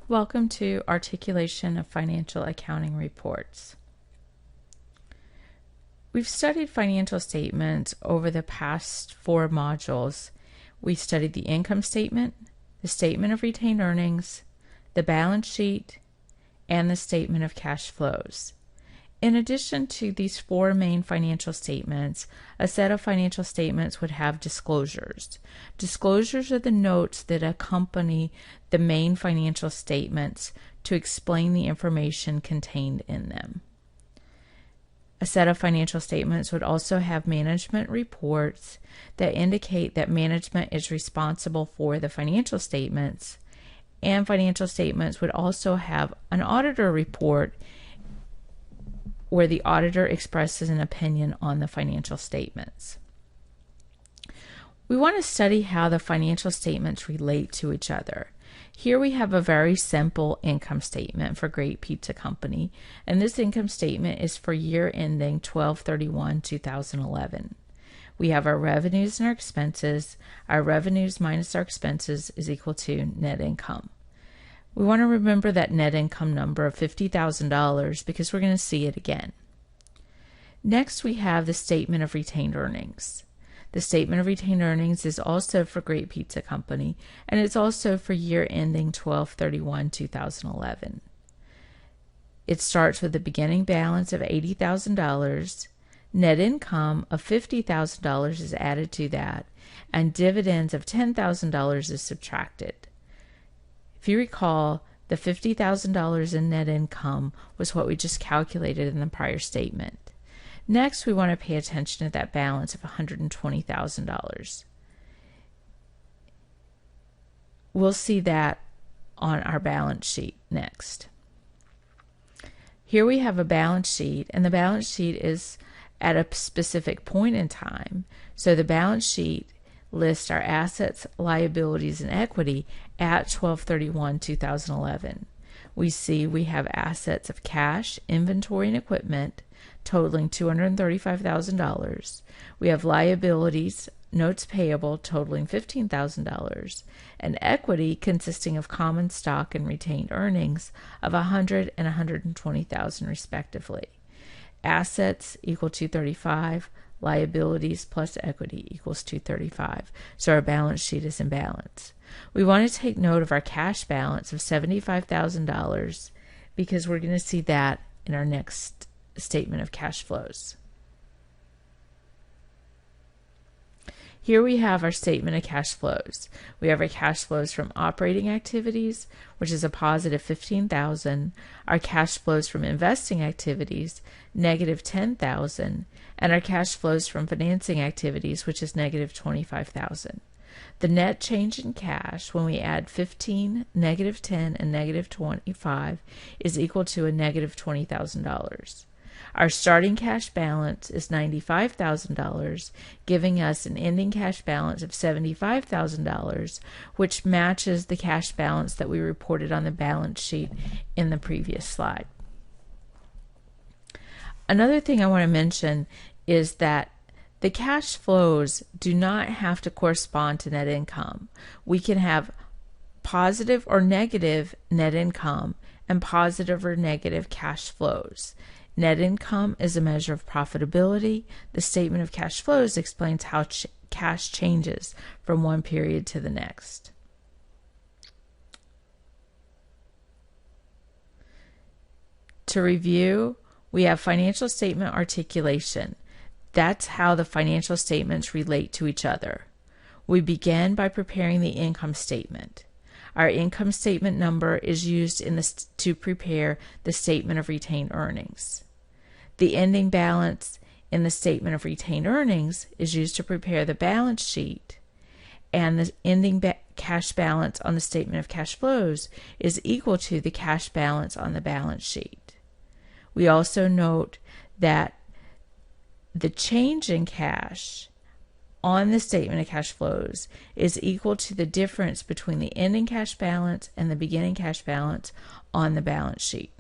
Welcome to Articulation of Financial Accounting Reports. We've studied financial statements over the past 4 modules. We studied the income statement, the statement of retained earnings, the balance sheet, and the statement of cash flows. In addition to these 4 main financial statements, a set of financial statements would have disclosures. Disclosures are the notes that accompany the main financial statements to explain the information contained in them. A set of financial statements would also have management reports that indicate that management is responsible for the financial statements, and financial statements would also have an auditor report where the auditor expresses an opinion on the financial statements. We want to study how the financial statements relate to each other. Here we have a very simple income statement for Great Pizza Company, and this income statement is for year ending 12/31/2011. We have our revenues and our expenses. Our revenues minus our expenses is equal to net income. We want to remember that net income number of $50,000 because we're going to see it again. Next, we have the statement of retained earnings. The statement of retained earnings is also for Great Pizza Company, and it's also for year ending 12/31/2011. It starts with the beginning balance of $80,000, net income of $50,000 is added to that, and dividends of $10,000 is subtracted. If you recall, the $50,000 in net income was what we just calculated in the prior statement. Next, we want to pay attention to that balance of $120,000. We'll see that on our balance sheet next. Here we have a balance sheet, and the balance sheet is at a specific point in time. So the balance sheet lists our assets, liabilities, and equity at 12/31/2011. We see we have assets of cash, inventory, and equipment totaling $235,000. We have liabilities, notes payable totaling $15,000, and equity consisting of common stock and retained earnings of $100,000 and $120,000 respectively. Assets equal $235,000. Liabilities plus equity equals $235,000. So our balance sheet is in balance. We want to take note of our cash balance of $75,000 because we're going to see that in our next statement of cash flows. Here we have our statement of cash flows. We have our cash flows from operating activities, which is a positive $15,000, our cash flows from investing activities, negative $10,000, and our cash flows from financing activities, which is negative $25,000. The net change in cash when we add 15, negative 10, and negative 25 is equal to a negative $20,000. Our starting cash balance is $95,000, giving us an ending cash balance of $75,000, which matches the cash balance that we reported on the balance sheet in the previous slide. Another thing I want to mention is that the cash flows do not have to correspond to net income. We can have positive or negative net income and positive or negative cash flows. Net income is a measure of profitability. The statement of cash flows explains how cash changes from one period to the next. To review, we have financial statement articulation. That's how the financial statements relate to each other. We begin by preparing the income statement. Our income statement number is used to prepare the statement of retained earnings. The ending balance in the statement of retained earnings is used to prepare the balance sheet, and the ending cash balance on the statement of cash flows is equal to the cash balance on the balance sheet. We also note that the change in cash on the statement of cash flows is equal to the difference between the ending cash balance and the beginning cash balance on the balance sheet.